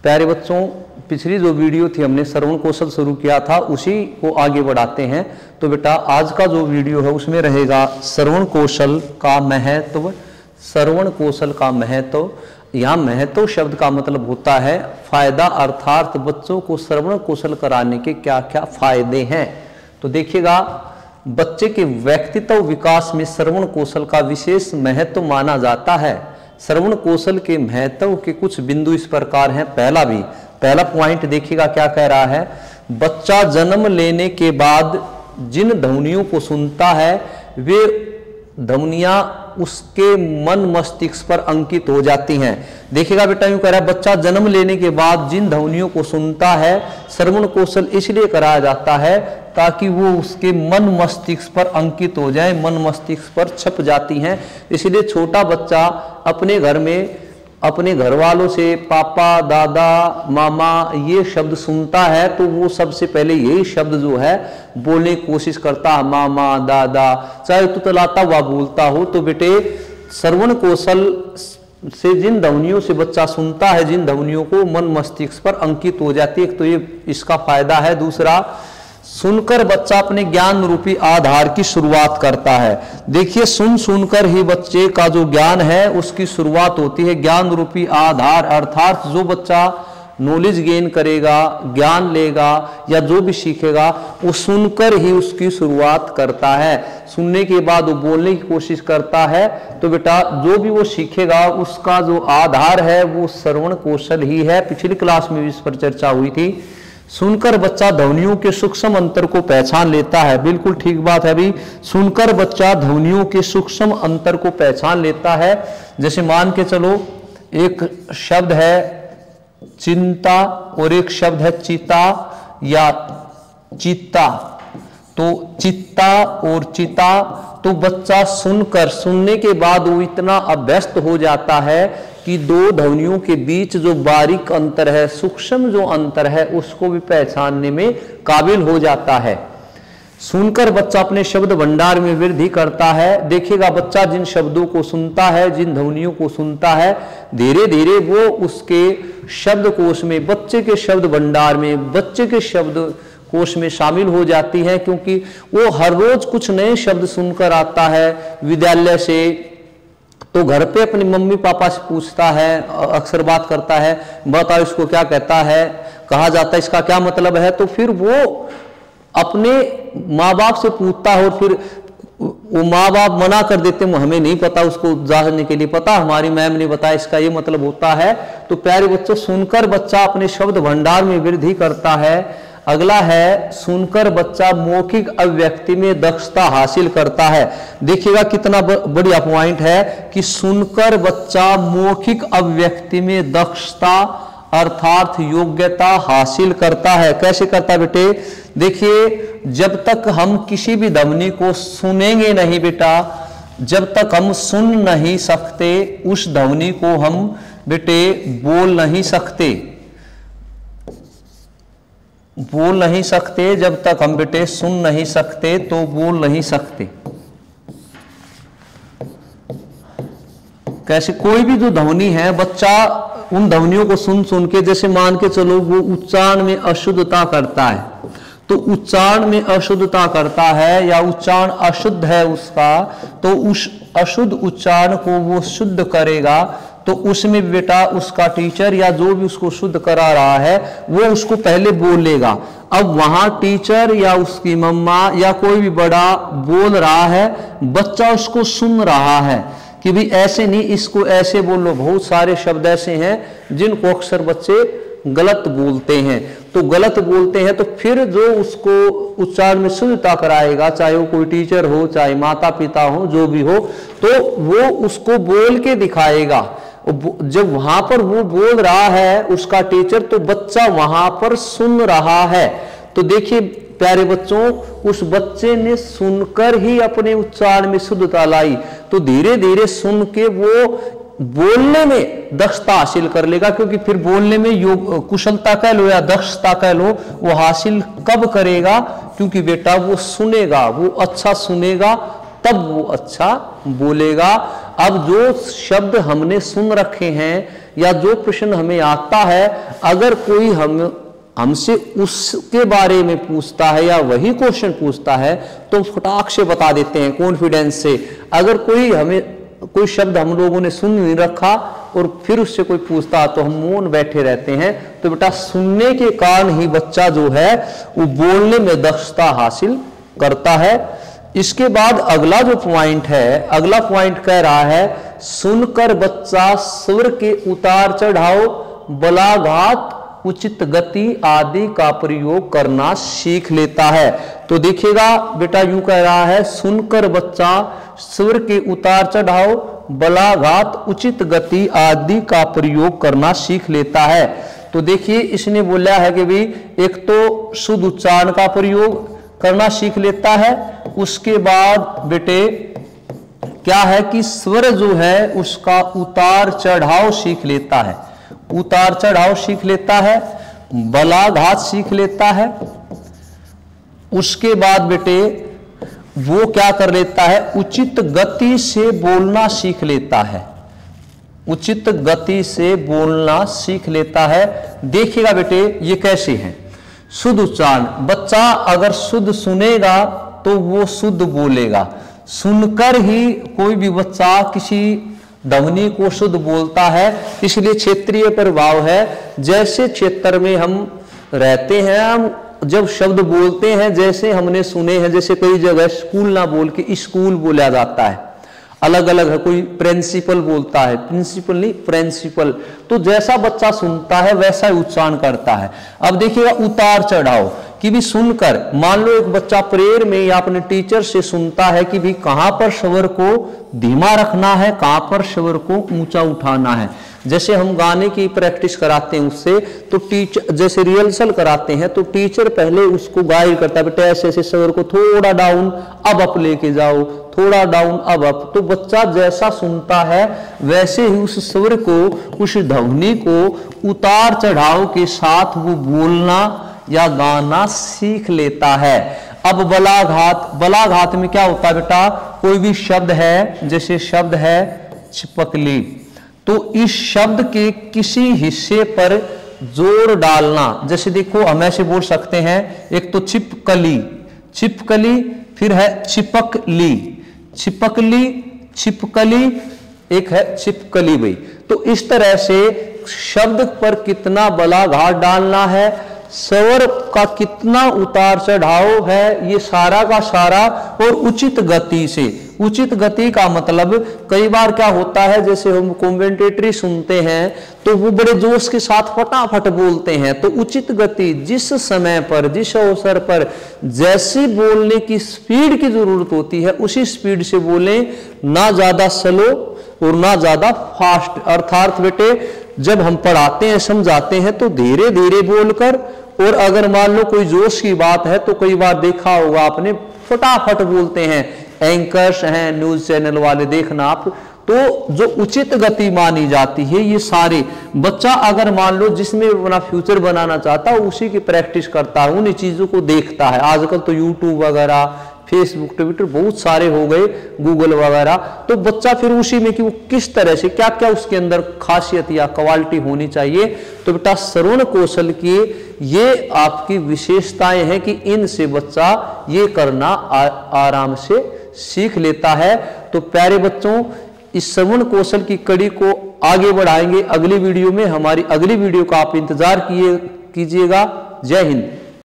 प्यारे बच्चों, पिछली जो वीडियो थी हमने श्रवण कौशल शुरू किया था, उसी को आगे बढ़ाते हैं। तो बेटा आज का जो वीडियो है उसमें रहेगा श्रवण कौशल का महत्व। श्रवण कौशल का महत्व, यहाँ महत्व शब्द का मतलब होता है फायदा, अर्थात बच्चों को श्रवण कौशल कराने के क्या क्या फायदे हैं। तो देखिएगा, बच्चे के व्यक्तित्व विकास में श्रवण कौशल का विशेष महत्व माना जाता है। श्रवण कौशल के महत्व के कुछ बिंदु इस प्रकार हैं। पहला पॉइंट देखिएगा क्या कह रहा है। बच्चा जन्म लेने के बाद जिन ध्वनियों को सुनता है वे ध्वनियां उसके मन मस्तिष्क पर अंकित हो जाती हैं। देखिएगा बेटा, यूं कह रहा है बच्चा जन्म लेने के बाद जिन ध्वनियों को सुनता है, श्रवण कौशल इसलिए कराया जाता है ताकि वो उसके मन मस्तिष्क पर अंकित हो जाए, मन मस्तिष्क पर छप जाती हैं। इसलिए छोटा बच्चा अपने घर में अपने घर वालों से पापा, दादा, मामा ये शब्द सुनता है तो वो सबसे पहले यही शब्द जो है बोलने की कोशिश करता है, मामा, दादा, चाहे तो तलाता हुआ बोलता हो। तो बेटे श्रवण कौशल से जिन ध्वनियों से बच्चा सुनता है, जिन ध्वनियों को मन मस्तिष्क पर अंकित हो जाती है, तो ये इसका फायदा है। दूसरा, सुनकर बच्चा अपने ज्ञान रूपी आधार की शुरुआत करता है। देखिए, सुनकर ही बच्चे का जो ज्ञान है उसकी शुरुआत होती है। ज्ञान रूपी आधार अर्थात जो बच्चा नॉलेज गेन करेगा, ज्ञान लेगा या जो भी सीखेगा, वो सुनकर ही उसकी शुरुआत करता है। सुनने के बाद वो बोलने की कोशिश करता है। तो बेटा जो भी वो सीखेगा उसका जो आधार है वो श्रवण कौशल ही है। पिछली क्लास में भी इस पर चर्चा हुई थी। सुनकर बच्चा ध्वनियों के सूक्ष्म अंतर को पहचान लेता है। बिल्कुल ठीक बात है भाई, सुनकर बच्चा ध्वनियों के सूक्ष्म अंतर को पहचान लेता है। जैसे मान के चलो, एक शब्द है चिंता और एक शब्द है चिता या चित्ता। तो चित्ता और चिता, तो बच्चा सुनने के बाद वो इतना अभ्यस्त हो जाता है कि दो ध्वनियों के बीच जो बारीक अंतर है, सूक्ष्म जो अंतर है, उसको भी पहचानने में काबिल हो जाता है। सुनकर बच्चा अपने शब्द भंडार में वृद्धि करता है। देखिएगा, बच्चा जिन शब्दों को सुनता है, जिन ध्वनियों को सुनता है, धीरे धीरे वो उसके शब्दकोश में, बच्चे के शब्द भंडार में, बच्चे के शब्द कोश में शामिल हो जाती है। क्योंकि वो हर रोज कुछ नए शब्द सुनकर आता है विद्यालय से, तो घर पे अपनी मम्मी पापा से पूछता है, अक्सर बात करता है, बताओ इसको क्या कहता है, कहा जाता है इसका क्या मतलब है। तो फिर वो अपने माँ बाप से पूछता है और फिर वो माँ बाप मना कर देते हैं, हमें नहीं पता, उसको जानने के लिए पता हमारी मैम ने बताया इसका ये मतलब होता है। तो प्यारे बच्चों, सुनकर बच्चा अपने शब्द भंडार में वृद्धि करता है। अगला है, सुनकर बच्चा मौखिक अभिव्यक्ति में दक्षता हासिल करता है। देखिएगा कितना बढ़िया पॉइंट है कि सुनकर बच्चा मौखिक अभिव्यक्ति में दक्षता अर्थात योग्यता हासिल करता है। कैसे करता है बेटे? देखिए, जब तक हम किसी भी ध्वनि को सुनेंगे नहीं बेटा, जब तक हम सुन नहीं सकते उस ध्वनि को हम बेटे बोल नहीं सकते। जब तक हम बेटे सुन नहीं सकते तो बोल नहीं सकते। कैसे? कोई भी जो ध्वनि है, बच्चा उन ध्वनियों को सुन के, जैसे मान के चलो वो उच्चारण में अशुद्धता करता है, तो उच्चारण में अशुद्धता करता है या उच्चारण अशुद्ध है उसका, तो उस अशुद्ध उच्चारण को वो शुद्ध करेगा। तो उसमें बेटा उसका टीचर या जो भी उसको शुद्ध करा रहा है वो उसको पहले बोल लेगा। अब वहां टीचर या उसकी मम्मा या कोई भी बड़ा बोल रहा है, बच्चा उसको सुन रहा है कि भी ऐसे नहीं, इसको ऐसे बोलो। बहुत सारे शब्द ऐसे हैं जिनको अक्सर बच्चे गलत बोलते हैं। तो गलत बोलते हैं तो फिर जो उसको उच्चारण में शुद्धता कराएगा, चाहे वो कोई टीचर हो, चाहे माता पिता हो, जो भी हो, तो वो उसको बोल के दिखाएगा। जब वहां पर वो बोल रहा है उसका टीचर, तो बच्चा वहां पर सुन रहा है। तो देखिए प्यारे बच्चों, उस बच्चे ने सुनकर ही अपने उच्चारण में शुद्धता लाई, तो धीरे धीरे सुन के वो बोलने में दक्षता हासिल कर लेगा। क्योंकि फिर बोलने में कुशलता कह लो या दक्षता कह लो, वो हासिल कब करेगा? क्योंकि बेटा वो सुनेगा, वो अच्छा सुनेगा तब वो अच्छा बोलेगा। अब जो शब्द हमने सुन रखे हैं या जो प्रश्न हमें आता है, अगर कोई हमसे उसके बारे में पूछता है या वही क्वेश्चन पूछता है तो फटाक से बता देते हैं कॉन्फिडेंस से। अगर कोई शब्द हम लोगों ने सुन नहीं रखा और फिर उससे कोई पूछता तो हम मौन बैठे रहते हैं। तो बेटा सुनने के कारण ही बच्चा जो है वो बोलने में दक्षता हासिल करता है। इसके बाद अगला जो पॉइंट है, अगला पॉइंट कह रहा है सुनकर बच्चा स्वर के उतार चढ़ाव, बलाघात, उचित गति आदि का प्रयोग करना सीख लेता है। तो देखिएगा बेटा यूं कह रहा है सुनकर बच्चा स्वर के उतार चढ़ाव, बलाघात, उचित गति आदि का प्रयोग करना सीख लेता है। तो देखिए इसने बोला है कि भाई एक तो शुद्ध उच्चारण का प्रयोग करना सीख लेता है, उसके बाद बेटे क्या है कि स्वर जो है उसका उतार चढ़ाव सीख लेता है, उतार चढ़ाव सीख लेता है, बलाघात सीख लेता है। उसके बाद बेटे वो क्या कर लेता है, उचित गति से बोलना सीख लेता है, उचित गति से बोलना सीख लेता है। देखिएगा बेटे ये कैसे है, शुद्ध उच्चारण, बच्चा अगर शुद्ध सुनेगा तो वो शुद्ध बोलेगा। सुनकर ही कोई भी बच्चा किसी ध्वनि को शुद्ध बोलता है। इसलिए क्षेत्रीय प्रभाव है, जैसे क्षेत्र में हम रहते हैं, हम जब शब्द बोलते हैं जैसे हमने सुने हैं, जैसे कई जगह स्कूल ना बोल के स्कूल बोला जाता है, अलग अलग है, कोई प्रिंसिपल बोलता है, प्रिंसिपल नहीं प्रिंसिपल। तो जैसा बच्चा सुनता है वैसा ही उच्चारण करता है। अब देखिएगा उतार चढ़ाव कि भी सुनकर, मान लो एक बच्चा प्रेयर में या अपने टीचर से सुनता है कि भी कहां पर स्वर को धीमा रखना है, कहां पर स्वर को ऊंचा उठाना है। जैसे हम गाने की प्रैक्टिस कराते हैं उससे, तो टीचर जैसे रिहर्सल कराते हैं तो टीचर पहले उसको गाइड करता है, बेटा ऐसे ऐसे स्वर को थोड़ा डाउन अब अप लेके जाओ, थोड़ा डाउन अब अप। तो बच्चा जैसा सुनता है वैसे ही उस स्वर को, उस ध्वनि को उतार चढ़ाव के साथ वो बोलना या गाना सीख लेता है। अब बलाघात, बलाघात में क्या होता है बेटा, कोई भी शब्द है, जैसे शब्द है छिपकली, तो इस शब्द के किसी हिस्से पर जोर डालना। जैसे देखो हम ऐसे बोल सकते हैं, एक तो छिपकली, छिपकली, फिर है छिपकली, छिपकली, छिपकली, एक है छिपकली भाई। तो इस तरह से शब्द पर कितना बलाघात डालना है, स्वर का कितना उतार चढ़ाव है, ये सारा का सारा, और उचित गति से। उचित गति का मतलब कई बार क्या होता है, जैसे हम कमेंटेटरी सुनते हैं तो वो बड़े जोश के साथ फटाफट बोलते हैं। तो उचित गति, जिस समय पर, जिस अवसर पर जैसी बोलने की स्पीड की जरूरत होती है उसी स्पीड से बोलें, ना ज्यादा स्लो और ना ज्यादा फास्ट। अर्थात बेटे जब हम पढ़ाते हैं समझाते हैं तो धीरे धीरे बोलकर, और अगर मान लो कोई जोश की बात है तो कई बार देखा होगा आपने फटाफट बोलते हैं, एंकर्स हैं न्यूज चैनल वाले, देखना आप। तो जो उचित गति मानी जाती है, ये सारे बच्चा अगर मान लो जिसमें अपना फ्यूचर बनाना चाहता है उसी की प्रैक्टिस करता है, उन चीजों को देखता है। आजकल तो यूट्यूब वगैरह, फेसबुक, ट्विटर बहुत सारे हो गए, गूगल वगैरह। तो बच्चा फिर उसी में कि वो किस तरह से क्या क्या उसके अंदर खासियत या क्वालिटी होनी चाहिए। तो बेटा श्रवण कौशल की ये आपकी विशेषताएं हैं कि इनसे बच्चा ये करना आराम से सीख लेता है। तो प्यारे बच्चों, इस श्रवण कौशल की कड़ी को आगे बढ़ाएंगे अगली वीडियो में। हमारी अगली वीडियो का आप इंतजार कीजिएगा। जय हिंद।